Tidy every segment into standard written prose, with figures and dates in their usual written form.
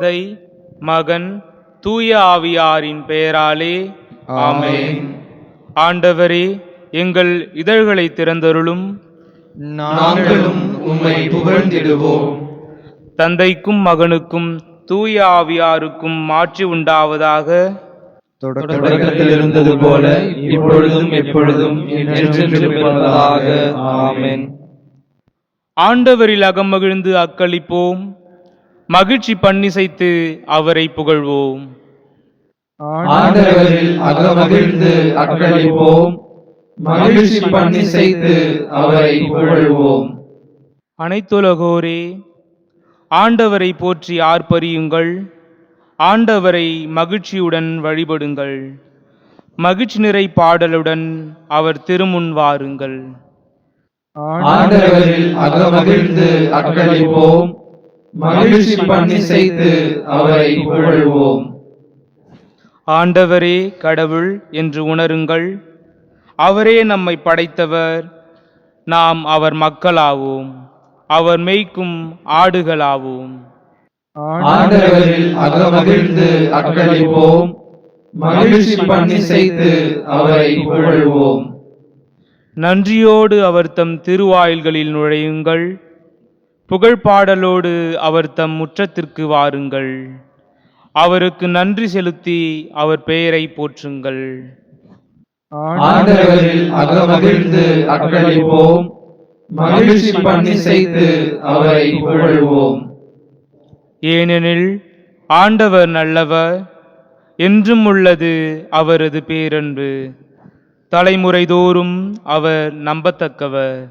தந்தை, மகன், தூய ஆவியாரின் பெயராலே ஆமென். ஆண்டவரே, எங்கள் இதழ்களை திறந்தருளும். நாங்களும் உம்மை புகழ்ந்திடுவோம். தந்தைக்கும் மகனுக்கும் தூய ஆவியாருக்கும் மாட்சி உண்டாவதாக. தொடக்கத்தில் இருந்தது போல இப்பொழுதும் எப்பொழுதும் என்றென்றும் இருப்பதாக. ஆமென். ஆண்டவரில் அகமகிழ்ந்து அக்களிப்போம், மகிழ்ச்சி பண்ணிசைத்து அவரை புகழ்வோம். ஆண்டவரில் அகமகிழ்ந்து அக்களிப்போம், மகிழ்ச்சி பண்ணிசைத்து அவரை புகழ்வோம். அனைத்துலகோரே, ஆண்டவரை போற்றி ஆர்ப்பரியுங்கள். ஆண்டவரை மகிழ்ச்சியுடன் வழிபடுங்கள். மகிழ்ச்சி நிறை பாடலுடன் அவர் திருமுன் வாருங்கள். ஆண்டவரில் அகமகிழ்ந்து அக்களிப்போம், மகிழ்ச்சி பண்ணிசைத்து அவரை புகழ்வோம். ஆண்டவரே கடவுள் என்று உணருங்கள். அவரே நம்மை படைத்தவர். நாம் அவர் மக்களாவோம், அவர் மேய்க்கும் ஆடுகளாவோம். ஆண்டவரில் அகமகிழ்ந்து அக்களிப்போம், மகிழ்ச்சி பண்ணிசைத்து அவரை புகழ்வோம். நன்றியோடு அவர் தம் திருவாயில்களில் நுழையுங்கள். புகழ்பாடலோடு அவர் தம் முற்றத்திற்கு வாருங்கள். அவருக்கு நன்றி செலுத்தி அவர் பெயரை போற்றுங்கள். ஆண்டவரில் அகமகிழ்ந்து அக்களிப்போம், மகிழ்ச்சி பண்ணிசைத்து அவரை புகழ்வோம். ஏனெனில் ஆண்டவர் நல்லவர், என்றும் உள்ளது அவரது பேரன்பு. தலைமுறை தோறும் அவர் நம்பத்தக்கவர்.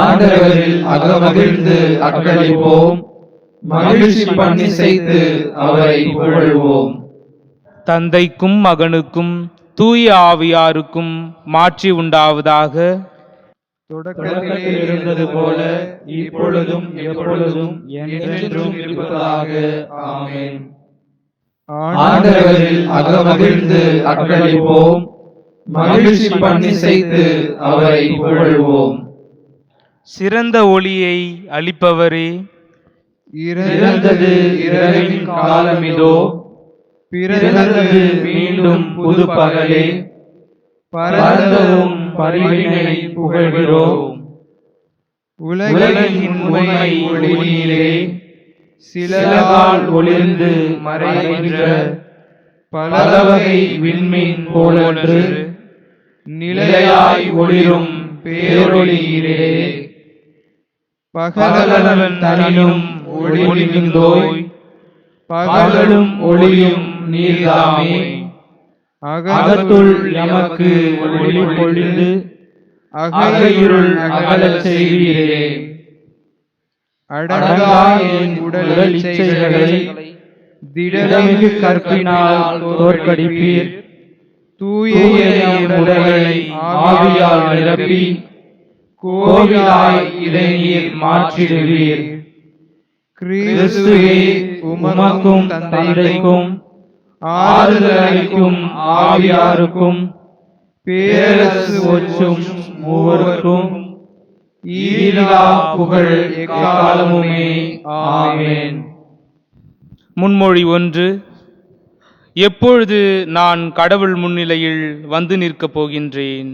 ஆண்டவரில் அகமகிழ்ந்து அக்களிப்போம், மகிழ்ச்சி பண்ணிசைத்து அவரை புகழ்வோம். தந்தைக்கும் மகனுக்கும் தூய ஆவியாருக்கும் மாட்சி உண்டாவதாக. தொடக்கத்தில் இருந்தது போல இப்பொழுதும் எப்பொழுதும் என்றென்றும் இருப்பதாக. ஆமென். ஆண்டவரில் அகமகிழ்ந்து அக்களிப்போம், மகிழ்ச்சி பண்ணிசைத்து அவரை புகழ்வோம். சிறந்த ஒளியை அளிப்பவரே, இறந்தது இரவின் காலமிதோ, பிறந்தது மீண்டும் புது பகலே, பரந்தவும் பரிவினை புகழ்கிறோம். உலகின் உண்மை ஒளியிலே சிலகால் ஒளிர்ந்து மறைகின்ற பலவகை விண்மீன் போலொன்று நிலையாய் ஒளிரும் பேரொளியிலே பகலவன் தனினும் ஒளிமிகுந்தோய், பகலும் ஒளியும் நீர்தாமே. அகத்துள் எமக்கு ஒளி பொழிந்து அகையிருள் அகலச் செய்வீரே. அடங்கா என் உடல் இச்சைகளை திடமிகு கற்பினால் தோற்கடிப்பீர். தூய எம் உடலை ஆவியால் நிரப்பி கோவிலாய் இதை நீர் மாற்றிடுவீர். கிறிஸ்துவே, உமக்கும் தந்தைக்கும் ஆறுதலளிக்கும் ஆவியாருக்கும் பேரரசு ஒற்றும் மூவருக்கும் ஈரிலா புகழ் எக்காலமுமே. ஆமென். முன்மொழி 1. எப்பொழுது நான் கடவுள் முன்னிலையில் வந்து நிற்கப் போகின்றேன்.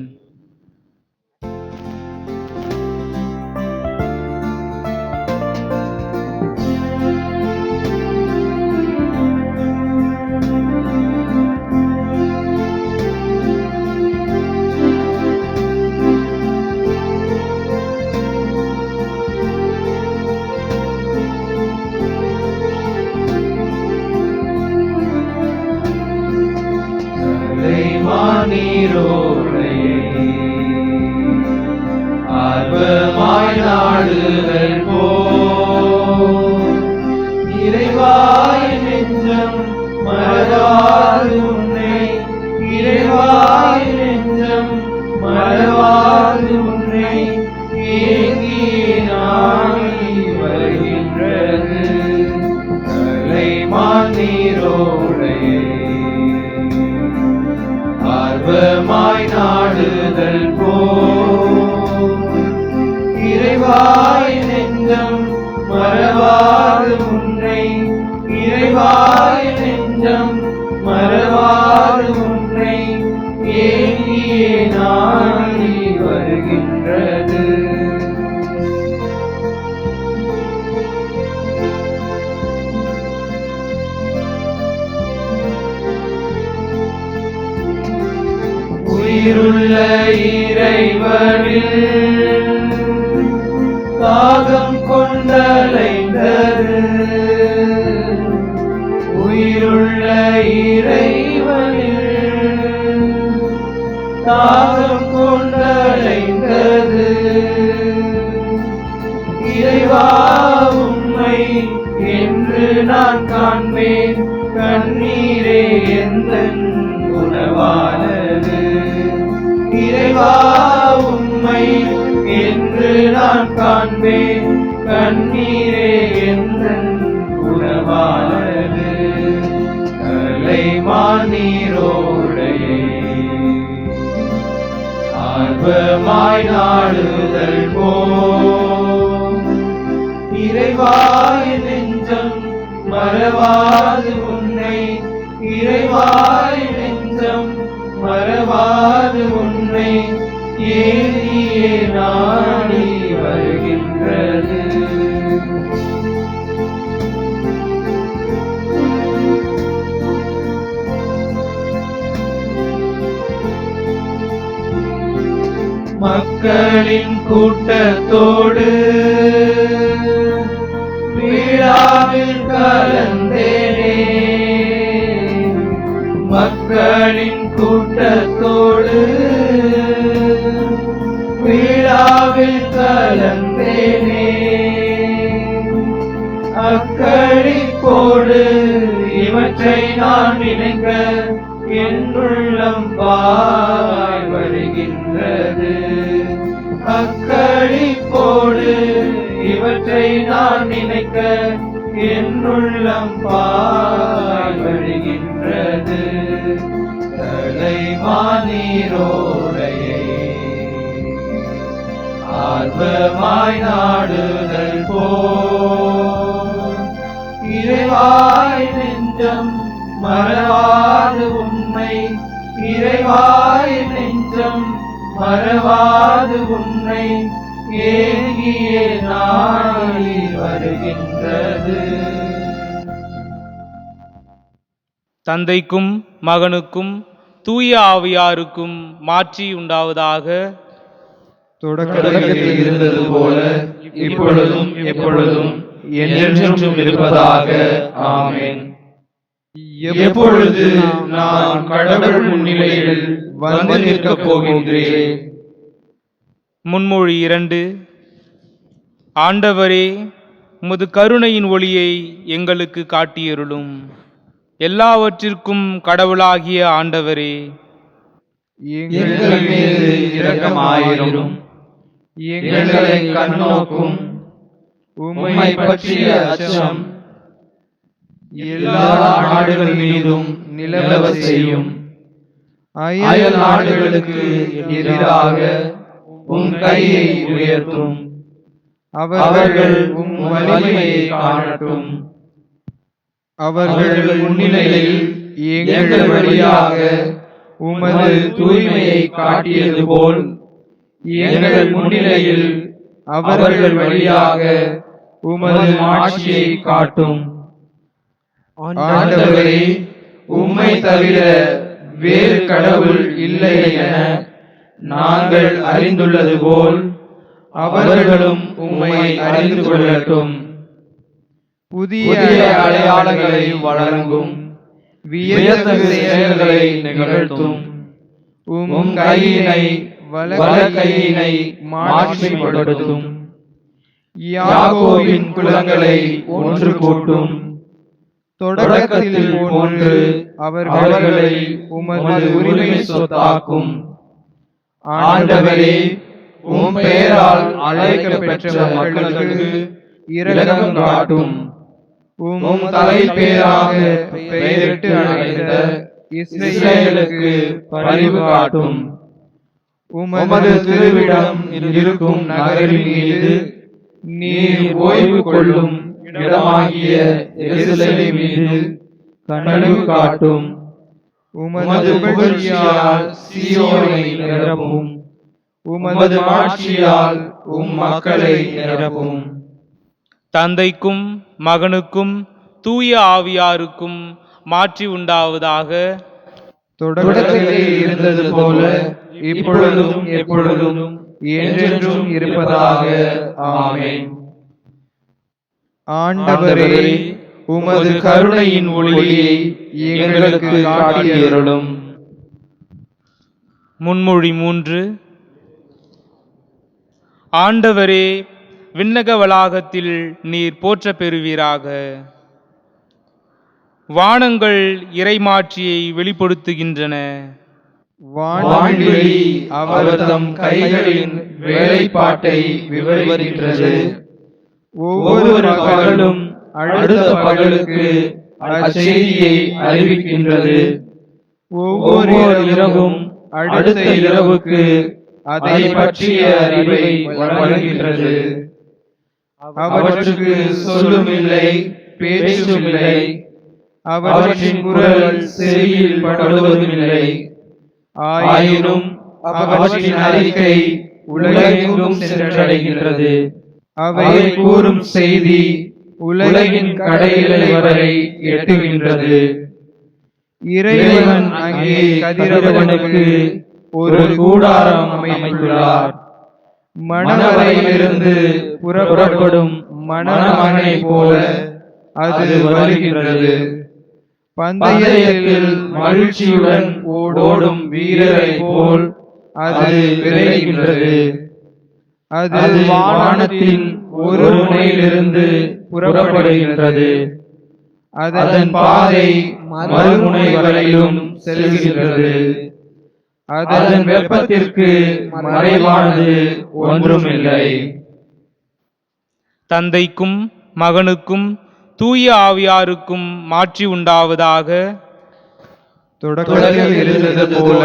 ஆர்வமாய் நாடுதல் போல் இறைவாய் நெஞ்சம் மறவாது உன்னை, இறைவாய் நெஞ்சம் மறவாது உன்னை ஏங்கிய நாளி வருகின்றது. கலைமான் நீரோடையே ஆர்வமாய் நாடுதல் போல் இறைவாய் நெஞ்சம் மறவாது உன்னை நாடி வருகின்றது. உயிருள்ள இறைவனில் தாகம் கொண்டலைந்தது. உயிருள்ள இறைவனில் தாகம் கொண்டலைந்தது. இறைவா உம்மை என்று நான் காண்பேன், கண்ணீரே எந்தன் உணவானது. இறைவா உம்மை என்று நான் காண்பேன், கண்ணீரே எந்தன் உணவானது. கலைமான் நீரோடையே ஆர்வமாய் நாடுதல் போல், இறைவாய் நெஞ்சம் மறவாது உன்னை, இறைவாய் நெஞ்சம் மறவாது உன்னை ஏறியே நாடி வருகின்றது. மக்களின் கூட்டத்தோடு விழாவில் கலந்தேனே. மக்களின் கூட்டத்தோடு விழாவில் கலந்தேனே. அக்களிப்போடு இவற்றை நான் நினைக்க என் உள்ளம் பாய் வருகின்றது. அக்களிப்போடு இவற்றை நான் நினைக்க என் உள்ளம் பாய் வருகின்றது. கலைமான் நீரோடையே ஆர்வமாய் நாடுதல் போல், இறைவாய் நெஞ்சம் மறவாது உன்னை, இறைவாய் நெஞ்சம் மறவாது உன்னை ஏங்கிய நாடி வருகின்றது. தந்தைக்கும் மகனுக்கும் தூய ஆவியாருக்கும் மாட்சி உண்டாவதாக. தொடக்கத்தில் இருந்தது போல இப்பொழுதும் எப்பொழுதும் என்றென்றும் இருப்பதாக. ஆமென். எப்பொழுது நான் கடவுள் முன்னிலையில் வந்து நிற்கப் போகின்றேன். முன்மொழி 2. ஆண்டவரே, உமது கருணையின் ஒளியை எங்களுக்கு காட்டியருளும். எல்லாவற்றிற்கும் கடவுளாகிய ஆண்டவரே, எங்கள் மீது இரக்கமாயிரும். எங்களை கண்ணோக்கும். உம்மை பற்றிய அச்சம் எல்லா நாடுகள் மீதும் நிலவ செய்யும். அயல் நாடுகளுக்கு எதிராக உம் கையை உயர்த்தும். அவர்கள் உம் வலிமையை காணட்டும். அவர்கள் முன்னிலையில் எங்கள் வழியாக உமது தூய்மையை காட்டியது போல் எங்கள் முன்னிலையில் அவர்கள் வழியாக உமது ஆட்சியை காட்டும். ஆண்டவரே, உம்மை தவிர வேறு கடவுள் இல்லை என நாங்கள் அறிந்துள்ளது போல் அவர்களும் உம்மை அறிந்து கொள்ளட்டும். புதிய அடையாளங்களை வழங்கும். வியத்தகு செயல்களை நிகழ்த்தும். உம் கையினை வலக்கையினை மாட்சிப்படுத்தும். யாக்கோபின் குலங்களை ஒன்று கூட்டும். தொடக்கத்தில் போன்று அவர்களை உமது உரிமை சொத்தாக்கும். ஆண்டவரே, உம் பெயரால் அழைக்கப்பெற்ற மக்களுக்கு இரக்கம் காட்டும். உம் தலை பேராக பெயரிட்டு அழைத்த இஸ்ரேலுக்கு பரிவு காட்டும். உமது திருவிடம் இருக்கும் நகரின் மீது நீர் ஓய்வு கொள்ளும் இடமாகிய எருசலேம் மீது கனிவு காட்டும். உமது புகழ்ச்சியால் சீயோனை நிரப்பும். உமது மாட்சியால் மக்களை நிரப்பும். தந்தைக்கும் மகனுக்கும் தூய ஆவியாருக்கும் மாற்றி உண்டாவதாக. தொடக்கத்தில் இருந்தது போல இப்பொழுதும் எப்பொழுதும் என்றென்றும் இருப்பதாக. ஆமென். ஆண்டவரே, உமது கருணையின் ஒளியை எங்களுக்கு காட்டியருளும். முன்மொழி 3. ஆண்டவரே, விண்ணக வளாகத்தில் நீர் போற்ற பெறுவீராக. வானங்கள் இறைமாட்சியை வெளிப்படுத்துகின்றன. வான்வெளி அவர் தம் கைகளின் வேலைப்பாட்டை விவரிக்கின்றது. ஒவ்வொரு பகலும் அடுத்த பகலுக்கு அச்செய்தியை அறிவிக்கின்றது. ஒவ்வொரு இரவும் அடுத்த இரவுக்கு அதை பற்றிய அறிவை வழங்குகின்றது. அவற்றுக்கு சொல்லும் இல்லை, பேச்சும் இல்லை. அவற்றின் குரல் செவியில் படுவதும் இல்லை. ஆயினும் அவற்றின் அறிக்கை உலகெங்கும் சென்றடைகின்றது. அவை கூறும் செய்தி உலகின் கடைகளை வரை எட்டுகின்றது. இறைவன் அங்கே கதிரவனுக்கு ஒரு கூடாரம் அமைத்துள்ளார். மணவரையிலிருந்து புறப்படும் மணமகனை போல அது வருகின்றது. பந்தயத்தில் மகிழ்ச்சியுடன் ஓடும் வீரரை போல் அது விரைகின்றது. அது வானத்தின் ஒரு முனையிலிருந்து புறப்படுகின்றது. அதன் பாதை மறுமுனை வரையிலும் செல்கின்றது. அதன் வெப்பத்திற்கு மறைவானது ஒன்றுமில்லை. தந்தைக்கும் மகனுக்கும் தூய ஆவியாருக்கும் மாற்றி உண்டாவதாக. தொடக்கத்தில் இருந்தது போல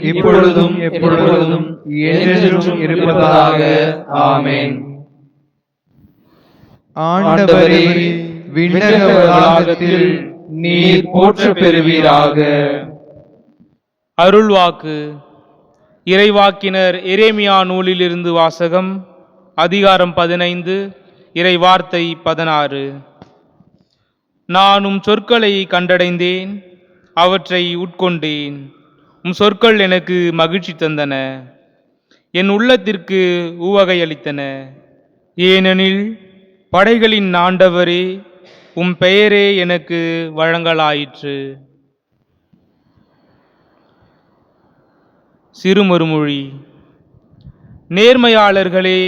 இப்பொழுதும் எப்பொழுதும் என்றென்றும் இருப்பதாக. ஆமென். ஆண்டவரே, விண்ணக வளாகத்தில் நீர் போற்ற பெறுவீராக. அருள்வாக்கு. இறைவாக்கினர் எரேமியா நூலிலிருந்து வாசகம். அதிகாரம் 15, இறை வார்த்தை 16. நான் உம் சொற்களை கண்டடைந்தேன், அவற்றை உட்கொண்டேன். உம் சொற்கள் எனக்கு மகிழ்ச்சி தந்தன, என் உள்ளத்திற்கு உவகையளித்தன. ஏனெனில் படைகளின் ஆண்டவரே, உம் பெயரே எனக்கு வழங்கலாயிற்று. சிறுமறுமொழி. நேர்மையாளர்களே,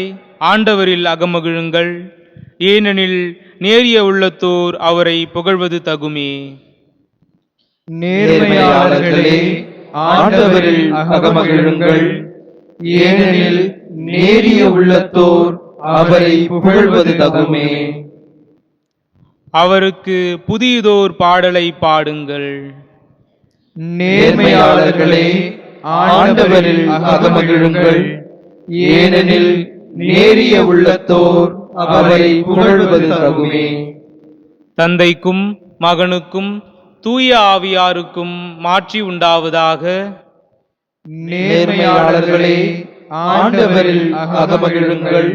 ஆண்டவரில் அகமகிழுங்கள், ஏனெனில் நேரிய உள்ளத்தோர் அவரை புகழ்வது தகுமே. நேர்மையாளர்களே, ஆண்டவரில் அகமகிழுங்கள், ஏனெனில் நேரிய உள்ளத்தோர் அவரை புகழ்வது தகுமே. அவருக்கு புதியதோர் பாடலை பாடுங்கள். நேர்மையாளர்களே, ஆண்டவரில் அகமகிழுங்கள், ஏனெனில் நேரிய உள்ளத்தோர் அவரை புகழ்வது தகுமே. தந்தைக்கும் மகனுக்கும் தூய ஆவியாருக்கும் மாற்றி உண்டாவதாக. நேர்மையாளர்களே, ஆண்டவரில் அகமகிழுங்கள்,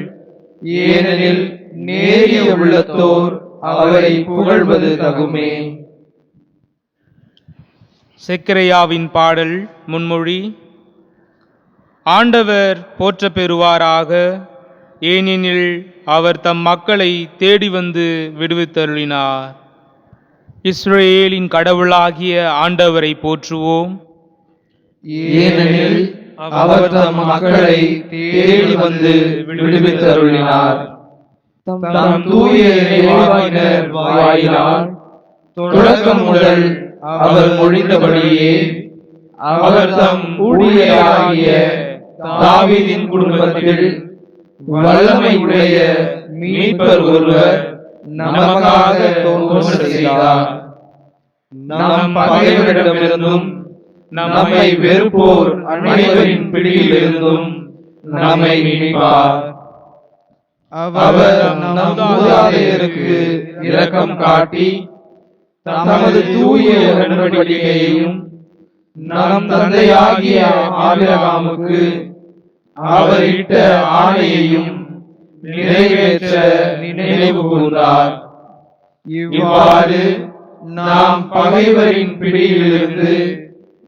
ஏனெனில் நேரிய உள்ளத்தோர் அவரை புகழ்வது தகுமே. செக்கரையாவின் பாடல் முன்மொழி. ஆண்டவர் போற்ற பெறுவாராக, ஏனெனில் அவர் தம் மக்களை தேடி வந்து விடுவித்தருளினார். இஸ்ரவேலின் கடவுளாகிய ஆண்டவரை போற்றுவோம். ஏனெனில் அவர் தம் மக்களை தேடி வந்து விடுவித்தருளினார். தம் தூய இறைவாக்கினர் வாயிலால் தொடக்கம் முதல் அவர் மொழிந்தபடியே அவர் தம் ஊழியராகிய தாவீதின் குடும்பத்தில் வல்லமை உடைய மீட்பர் ஒருவர் நமக்காக தோன்ற செய்தார். நம் பகைவரிடமிருந்தும் நம்மை வெறுப்போர் அனைவரின் பிடியிலிருந்தும் நம்மை மீட்பார். அவர் நம் மூதாதையருக்கு இரக்கம் காட்டி தமது தூய உடன்படிக்கையையும் நம் தந்தையாகிய ஆபிரகாமுக்கு அவர் இட்ட ஆணையையும் நிறைவேற்ற நினைவு கூர்ந்தார். இவ்வாறு நாம் பகைவரின் பிடியிலிருந்து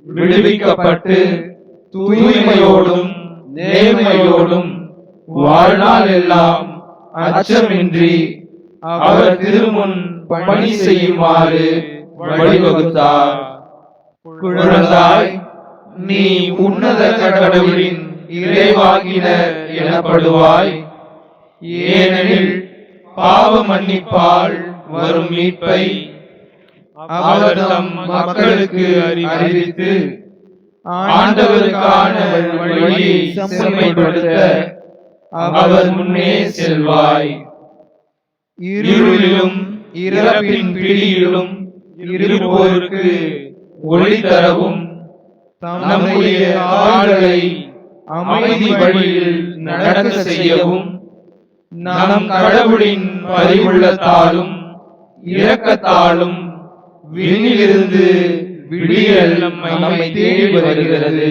விடுவிக்கப்பட்டு தூய்மையோடும் நேர்மையோடும் வாழ்நாள் எல்லாம் அச்சமின்றி அவர் திருமுன் பணி செய்யுமாறு வழிவகுத்தார். குழந்தாய், நீ உன்னத கடவுளின் இறைவாக்கினர் எனப்படுவாய். ஏனெனில் பாவ மன்னிப்பால் வரும் மீட்பை அவர் தம் மக்களுக்கு அறிவித்து ஆண்டவருக்கான வழியை செம்மைப்படுத்த அவர் முன்னே செல்வாய். இருளிலும் இறப்பின் பிடியிலும் இருப்போருக்கு ஒளி தரவும் நம்முடைய கால்களை அமைதி வழியில் நடக்க செய்யவும் நம் கடவுளின் பரிவுள்ளத்தாலும் இரக்கத்தாலும் விண்ணிலிருந்து விடியல் நம்மை தேடி வருகிறது.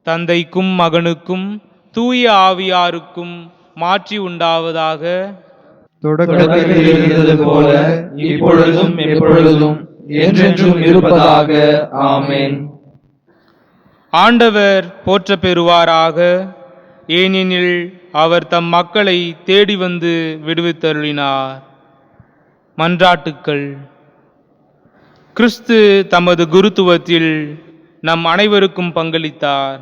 தந்தைக்கும் மகனுக்கும் தூய ஆவியாருக்கும் மாற்றி உண்டாவதாக. தொடக்கத்தில் இருந்தது போல இப்பொழுதும் எப்பொழுதும் என்றென்றும் இருப்பதாக. ஆமென். ஆண்டவர் போற்ற பெறுவாராக. ஏனெனில் அவர் தம் மக்களை தேடி வந்து விடுவித்தருளினார். மன்றாட்டுக்கள். கிறிஸ்து தமது குருத்துவத்தில் நம் அனைவருக்கும் பங்களித்தார்.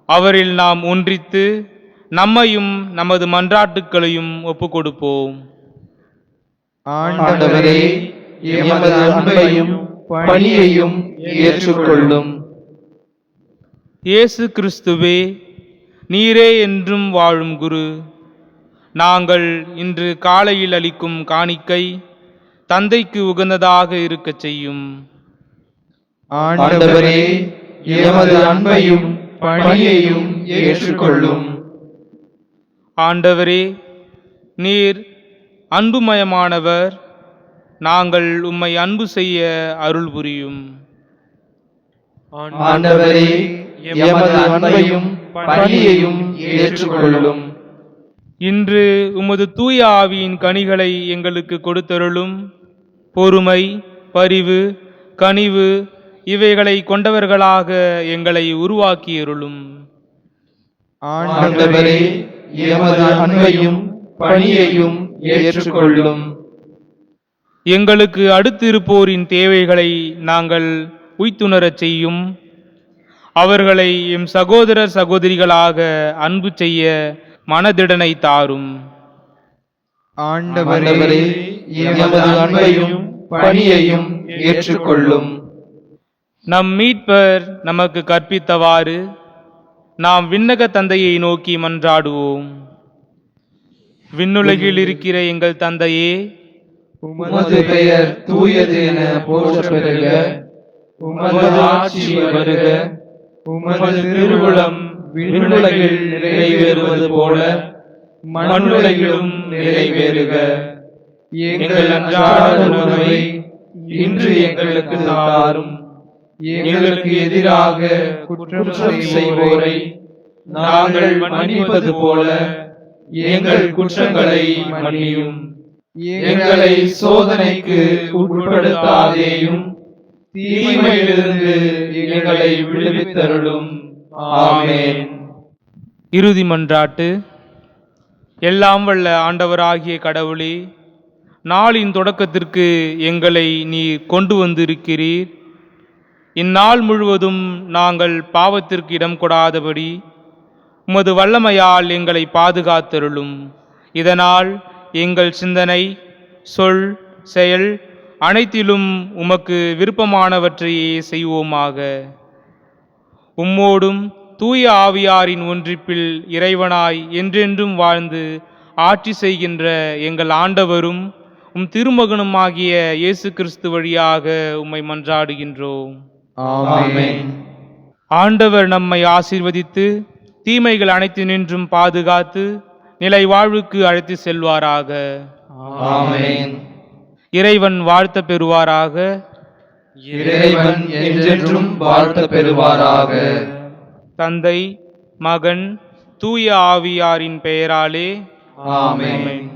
அவரில் நாம் ஒன்றித்து நம்மையும் நமது மன்றாட்டுக்களையும் ஒப்புக்கொடுப்போம். ஆண்டவரே, எமது அன்பையும் பணியையும் ஏற்றுக்கொள்ளும். இயேசு கிறிஸ்துவே, நீரே என்றும் வாழும் குரு. நாங்கள் இன்று காலையில் அளிக்கும் காணிக்கை தந்தைக்கு உகந்ததாக இருக்கச் செய்யும். ஆண்டவரே, எமது அன்பையும் பணியையும் ஏற்றுக்கொள்ளும். ஆண்டவரே, நீர் அன்புமயமானவர். நாங்கள் உம்மை அன்பு செய்ய அருள் புரியும். ஆண்டவரே, எமது அன்பையும் பணியையும் ஏற்றுக்கொள்ளும். இன்று உமது தூய ஆவியின் கனிகளை எங்களுக்கு கொடுத்தருளும். பொறுமை, பரிவு, கனிவு இவைகளை கொண்டவர்களாக எங்களை உருவாக்கியருளும். ஆண்டவரே, எமது அன்பையும் பணியையும் ஏற்றுக்கொள்ளும். எங்களுக்கு அடுத்திருப்போரின் தேவைகளை நாங்கள் உய்த்துணரச் செய்யும். அவர்களை எம் சகோதரர் சகோதரிகளாக அன்பு செய்ய மனதிடனை தாரும். ஆண்டவரே, எமது அன்பையும் பணியையும் ஏற்றுக்கொள்ளும். நம் மீட்பர் நமக்கு கற்பித்தவாறு நாம் விண்ணக தந்தையை நோக்கி மன்றாடுவோம். விண்ணுலகில் இருக்கிற எங்கள் தந்தையே, உமது பெயர் தூயது என போற்ற பெறுக. உமது ஆட்சி வருக. உமது திருவுளம் விண்ணுலகில் நிறைவேறுவது போல மண்ணுலகிலும் நிறைவேறுக. எங்கள் அன்றாட உணவை இன்று எங்களுக்கு தாரும். எங்களுக்கு எதிராக குற்றம் செய்வோரை நாங்கள் மன்னிப்பது போல எங்கள் குற்றங்களை மன்னியும். எங்களை சோதனைக்கு உட்படுத்தாதேயும், தீமையிலிருந்து எங்களை விடுவித்தருளும். ஆமென். இறுதி மன்றாட்டு. எல்லாம் வல்ல ஆண்டவராகிய கடவுளே, நாளின் தொடக்கத்திற்கு எங்களை நீர் கொண்டு வந்திருக்கிறீர். இந்நாள் முழுவதும் நாங்கள் பாவத்திற்கு இடம் கொடாதபடி உமது வல்லமையால் எங்களை பாதுகாத்தருளும். இதனால் எங்கள் சிந்தனை, சொல், செயல் அனைத்திலும் உமக்கு விருப்பமானவற்றையே செய்வோமாக. உம்மோடும் தூய ஆவியாரின் ஒன்றிப்பில் இறைவனாய் என்றென்றும் வாழ்ந்து ஆட்சி செய்கின்ற எங்கள் ஆண்டவரும் உம் திருமகனுமாகிய இயேசு கிறிஸ்து வழியாக உம்மை மன்றாடுகின்றோம். ஆமென். ஆண்டவர் நம்மை ஆசீர்வதித்து தீமைகள் அனைத்தினின்றும் பாதுகாத்து நிலை வாழ்வுக்கு அழைத்து செல்வாராக. ஆமென். இறைவன் வாழ்த்த பெறுவாராக. இறைவன் என்றென்றும் வாழ்த்த பெறுவாராக. தந்தை, மகன், தூய ஆவியாரின் பெயராலே ஆமென். ஆமென்.